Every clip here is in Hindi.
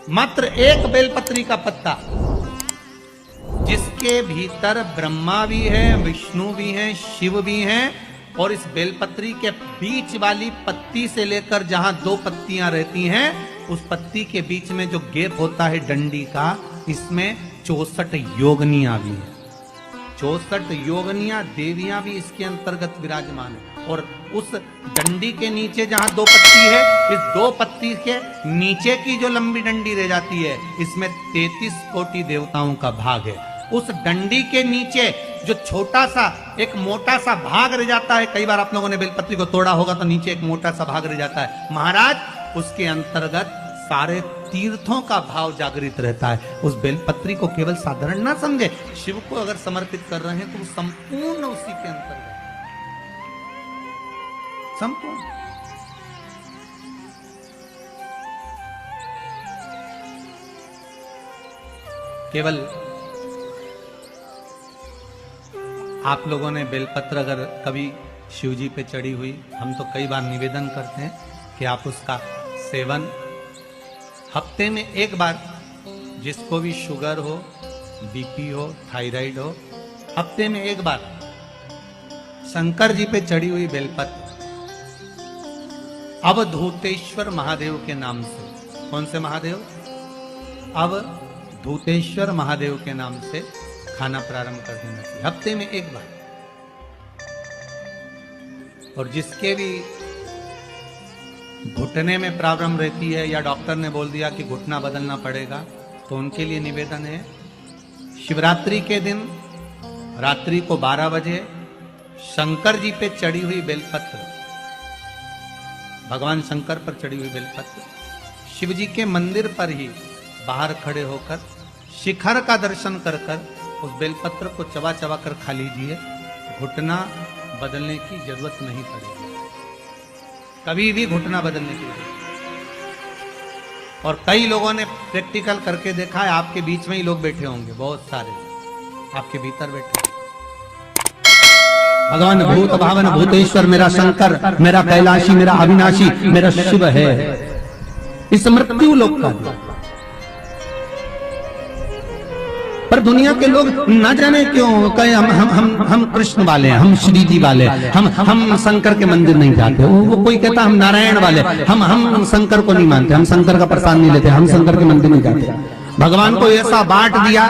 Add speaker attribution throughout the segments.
Speaker 1: मात्र एक बेलपत्री का पत्ता, जिसके भीतर ब्रह्मा भी है, विष्णु भी हैं, शिव भी हैं, और इस बेलपत्री के बीच वाली पत्ती से लेकर जहां दो पत्तियां रहती हैं, उस पत्ती के बीच में जो गैप होता है डंडी का, इसमें 64 योगनियां भी हैं। 64 योगनियां देवियां भी इसके अंतर्गत विराजमान है। और उस डंडी के नीचे जहां दो पत्ती है, इस दो पत्ती के नीचे की जो लंबी डंडी रह जाती है, इसमें 33 कोटि देवताओं का भाग है। उस डंडी के नीचे जो छोटा सा एक मोटा सा भाग रह जाता है, कई बार आप लोगों ने बेलपत्री को तोड़ा होगा तो नीचे एक मोटा सा भाग रह जाता है महाराज, उसके अंतर्गत सारे तीर्थों का भाव जागृत रहता है। उस बेलपत्री को केवल साधारण ना समझे, शिव को अगर समर्पित कर रहे हैं तो वो संपूर्ण उसी के अंतर्गत, संपूर्ण। केवल आप लोगों ने बेलपत्र अगर कभी शिव जी पे चढ़ी हुई, हम तो कई बार निवेदन करते हैं कि आप उसका सेवन हफ्ते में एक बार, जिसको भी शुगर हो, बीपी हो, थायराइड हो, हफ्ते में एक बार शंकर जी पे चढ़ी हुई बेलपत्र अवधूतेश्वर महादेव के नाम से, कौन से महादेव? अवधूतेश्वर महादेव के नाम से खाना प्रारंभ कर देना चाहिए, हफ्ते में एक बार। और जिसके भी घुटने में प्रॉब्लम रहती है या डॉक्टर ने बोल दिया कि घुटना बदलना पड़ेगा, तो उनके लिए निवेदन है, शिवरात्रि के दिन रात्रि को 12 बजे शंकर जी पे चढ़ी हुई बेलपत्र, भगवान शंकर पर चढ़ी हुई बेलपत्र, शिव जी के मंदिर पर ही बाहर खड़े होकर शिखर का दर्शन कर कर उस बेलपत्र को चबा चबा कर खा लीजिए। घुटना बदलने की जरूरत नहीं पड़ेगी, कभी भी घुटना बदलने की जरूरत। और कई लोगों ने प्रैक्टिकल करके देखा है, आपके बीच में ही लोग बैठे होंगे, बहुत सारे आपके भीतर बैठे। भगवान भूत भावन भूतेश्वर मेरा शंकर, मेरा कैलाशी, मेरा अविनाशी, मेरा शिव है, इस मृत्यु लोक का। पर दुनिया के लोग न जाने क्यों कहे हम कृष्ण वाले हैं, हम श्री जी वाले, हम शंकर के मंदिर नहीं जाते। वो कोई कहता हम नारायण वाले, हम शंकर को नहीं मानते, हम शंकर का प्रसाद नहीं लेते, हम शंकर के मंदिर नहीं जाते। भगवान को ऐसा बांट दिया,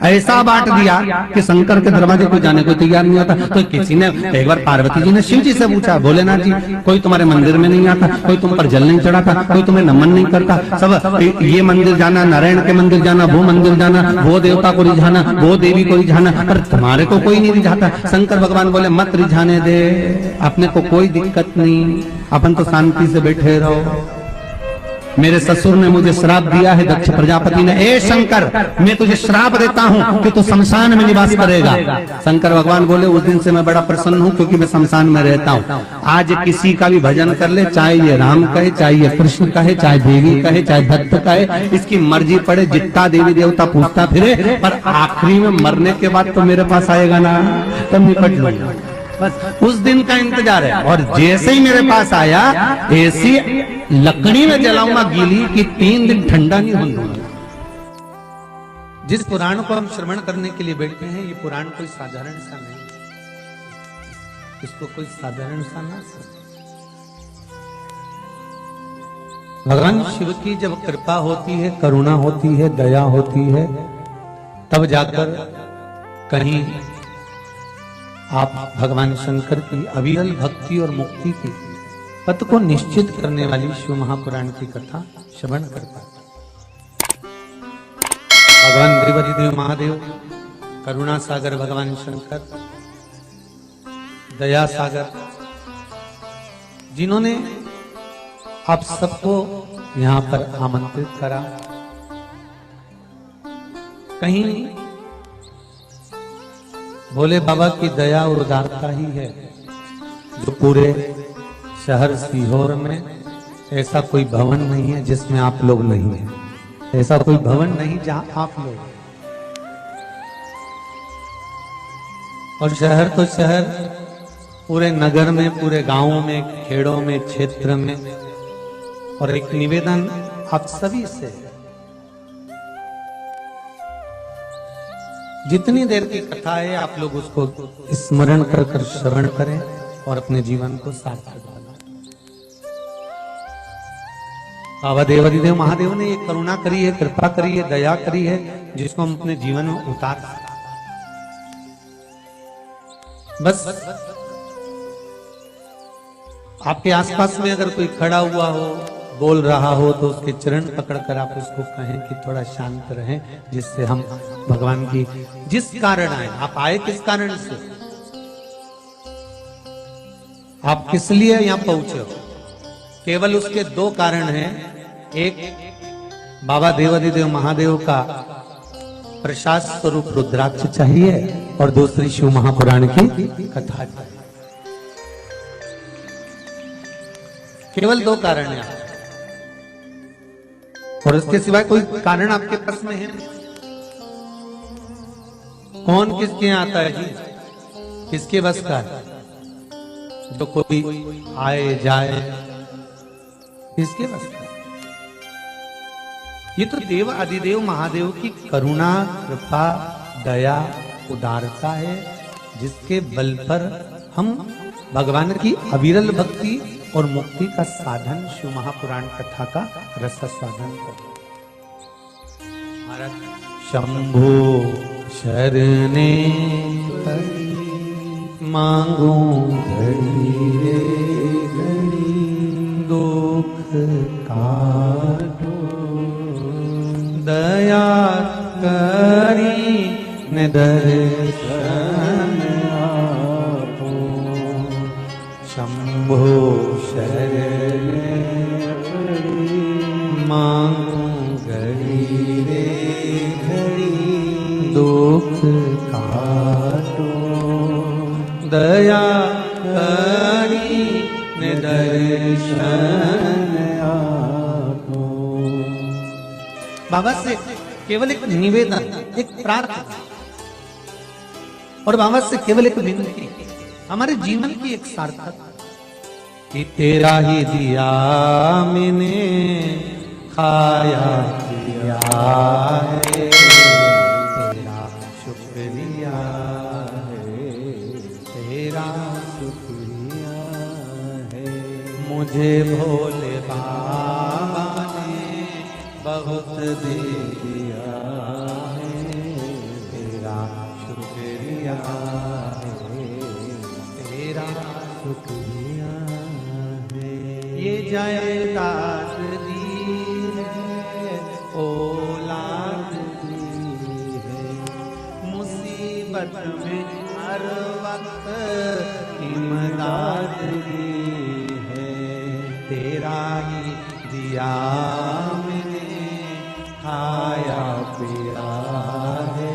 Speaker 1: ऐसा बांट दिया कि शंकर के दरवाजे को जाने को तैयार नहीं होता। तो किसी ने एक बार पार्वती जी ने शिव जी से पूछा, भोलेनाथ जी कोई तुम्हारे मंदिर में नहीं आता, कोई तुम पर जल नहीं चढ़ाता, कोई तुम्हें नमन नहीं करता, सब ये मंदिर जाना, नारायण के मंदिर जाना, वो मंदिर जाना, वो देवता को रिझाना, वो देवी को रिझाना, पर तुम्हारे को कोई नहीं रिझाता। शंकर भगवान बोले मत रिझाने दे, अपने को कोई दिक्कत नहीं, अपन तो शांति से बैठे रहो। मेरे ससुर ने मुझे श्राप दिया है, दक्ष प्रजापति ने, ए शंकर मैं तुझे श्राप देता हूं कि तू शमशान में निवास करेगा। शंकर भगवान बोले उस दिन से मैं बड़ा प्रसन्न हूं, क्योंकि मैं शमशान में रहता हूं। आज किसी का भी भजन कर ले, चाहे ये राम कहे, चाहे ये कृष्ण कहे, चाहे देवी कहे, चाहे भक्त कहे, इसकी मर्जी पड़े, जितना देवी देवता पूछता फिरे, पर आखिरी में मरने के बाद तो मेरे पास आएगा ना, तब निपट लूंगा। बस उस दिन का इंतजार है। और जैसे ही मेरे पास आया, ऐसी लकड़ी में जलाऊंगा गीली कि 3 दिन ठंडा नहीं होने दूंगा। जिस पुराण को हम श्रवण करने के लिए बैठे हैं, ये पुराण कोई साधारण सा नहीं, इसको कोई साधारण सा ना समझे। भगवान शिव की जब कृपा होती है, करुणा होती है, दया होती है, तब जाकर कहीं आप भगवान शंकर की अविरल भक्ति और मुक्ति की पथ को निश्चित करने वाली शिव महापुराण की कथा श्रवण कर पाते। भगवान त्रिवरी महादेव, करुणा सागर भगवान शंकर, दया सागर, जिन्होंने आप सबको यहां पर आमंत्रित करा, कहीं भोले बाबा की दया और उदारता ही है जो पूरे शहर सीहोर में ऐसा कोई भवन नहीं है जिसमें आप लोग नहीं हैं, ऐसा कोई भवन नहीं जहां आप लोग। और शहर तो शहर, पूरे नगर में, पूरे गांवों में, खेड़ों में, क्षेत्र में। और एक निवेदन आप सभी से, जितनी देर की कथा है आप लोग उसको स्मरण कर कर श्रवण करें और अपने जीवन को सार्थक बनाएं। बाबा देवादिदेव महादेव ने ये करुणा करी है, कृपा करी है, दया करी है, जिसको हम अपने जीवन में उतार सकते। बस आपके आसपास में अगर कोई खड़ा हुआ हो, बोल रहा हो, तो उसके चरण पकड़कर आप उसको कहें कि थोड़ा शांत रहें, जिससे हम भगवान की जिस कारण आए, आप आए किस कारण से, आप किस लिए यहां पहुंचे हो, केवल उसके दो कारण हैं। एक बाबा देवादिदेव महादेव का प्रसाद स्वरूप रुद्राक्ष चाहिए और दूसरी शिव महापुराण की कथा चाहिए। केवल दो कारण हैं और उसके सिवाय कोई कारण आपके पास में है? कौन किसके यहाँ आता है जी? किसके बस का है? जो कोई आए जाए, किसके बस का? ये तो देव आदिदेव महादेव की करुणा, कृपा, दया, उदारता है, जिसके बल पर हम भगवान की अविरल भक्ति और मुक्ति का साधन शिव महापुराण कथा का रस साधन करते। शंभो शरणे मांगू घड़ी रे घड़ी, दुख काटो दया करी न दर्शन आपो। शंभो शरणे मांगू घड़ी रे घड़ी, दुख काटो दया करी न दर्शन आपो। बाबा से केवल एक निवेदन, एक प्रार्थना और बाबा से केवल एक विनती, हमारे जीवन की एक सार्थक कि तेरा ही दिया मैंने खाया पिया है, तेरा शुक्रिया है, तेरा शुक्रिया है। मुझे भोले बाबा ने बहुत दे दिया है, तेरा शुक्रिया है, तेरा शुक्रिया है। ये जायदाद दी है, औलाद दी है, मुसीबत में हर वक्त इमदाद दी है। तेरा ही दिया मैंने खाया पिया है,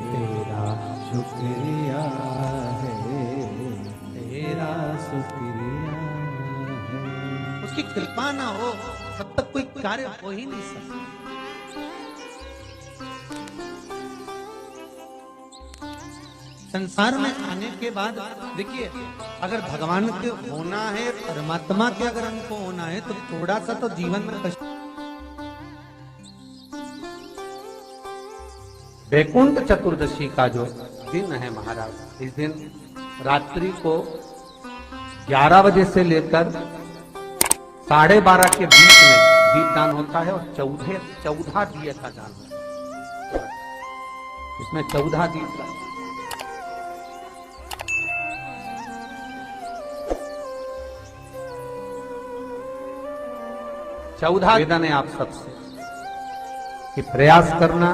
Speaker 1: तेरा शुक्रिया है, तेरा शुक्रिया है। उसकी कृपा ना हो तब तक कोई कार्य हो ही नहीं सकता। संसार में आने के बाद देखिए, अगर भगवान के होना है, परमात्मा के अगर हमको होना है, तो थोड़ा सा तो जीवन में कष्ट। वैकुंठ चतुर्दशी का जो दिन है महाराज, इस दिन रात्रि को 11 बजे से लेकर 12:30 के बीच में दीपदान होता है और 14 दिए का दान होता है। इसमें 14 दीप 14 निवेदन है आप सबसे कि प्रयास करना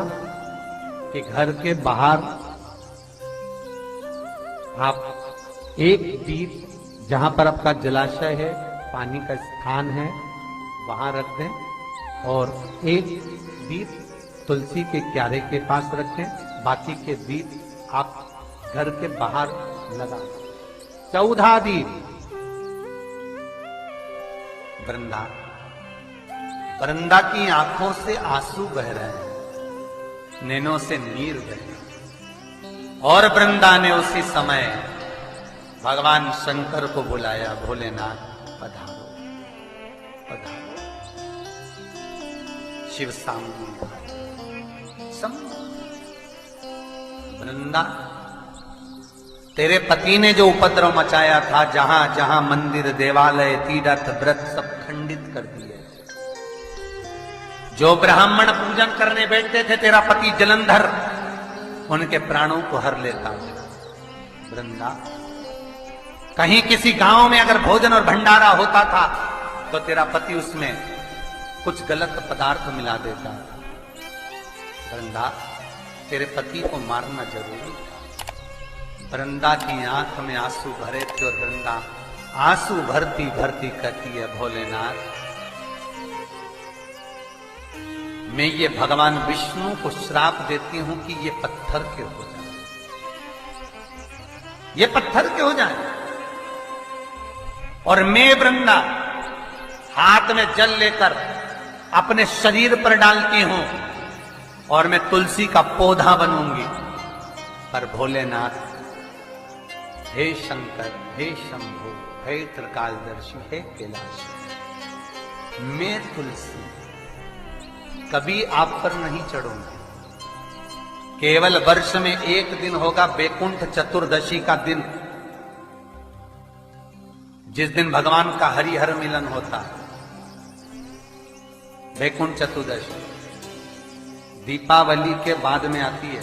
Speaker 1: कि घर के बाहर आप एक दीप, जहां पर आपका जलाशय है, पानी का स्थान है, वहां रख दें और एक दीप तुलसी के क्यारे के पास रखें। बाकी के दीप आप घर के बाहर लगा दें। 14 दीप। वृंदा की आंखों से आंसू बह रहे हैं, नैनों से नीर बहे। और वृंदा ने उसी समय भगवान शंकर को बुलाया, भोलेनाथ पधारो पधारो। शिव सामने वृंदा, तेरे पति ने जो उपद्रव मचाया था, जहां जहां मंदिर, देवालय, तीर्थ, व्रत सब खंडित कर दिए। जो ब्राह्मण पूजन करने बैठते थे तेरा पति जलंधर, उनके प्राणों को हर लेता। वृंदा, कहीं किसी गांव में अगर भोजन और भंडारा होता था तो तेरा पति उसमें कुछ गलत पदार्थ मिला देता। वृंदा, तेरे पति को मारना जरूरी था। वृंदा की आंख में आंसू भरे थे और वृंदा आंसू भरती भरती कहती है, भोलेनाथ, मैं ये भगवान विष्णु को श्राप देती हूं कि ये पत्थर के हो जाए, ये पत्थर के हो जाए। और मैं वृंदा हाथ में जल लेकर अपने शरीर पर डालती हूं और मैं तुलसी का पौधा बनूंगी। पर भोलेनाथ, हे शंकर, हे शंभु, हे त्रिकालदर्शी, हे कैलाश, मैं तुलसी कभी आप पर नहीं चढ़ूंगी। केवल वर्ष में एक दिन होगा बैकुंठ चतुर्दशी का दिन, जिस दिन भगवान का हरिहर मिलन होता है। बैकुंठ चतुर्दशी दीपावली के बाद में आती है,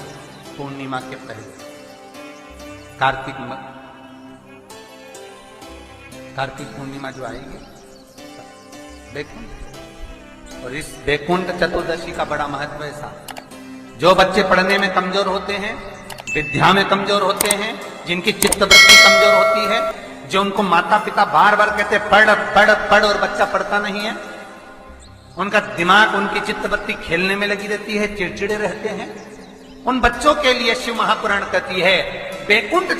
Speaker 1: पूर्णिमा के पहले, कार्तिक पूर्णिमा जो आएगी बैकुंठ। और इस बैकुंठ चतुर्दशी का बड़ा महत्व है साहब। जो बच्चे पढ़ने में कमजोर होते हैं, विद्या में कमजोर होते हैं, जिनकी चित्तवृत्ति कमजोर होती है, जो उनको माता पिता बार बार कहते पढ़ पढ़ पढ़ और बच्चा पढ़ता नहीं है, उनका दिमाग, उनकी चित्तवृत्ति खेलने में लगी रहती है, चिड़चिड़े रहते हैं, उन बच्चों के लिए शिव महापुराण कहती है बैकुंठ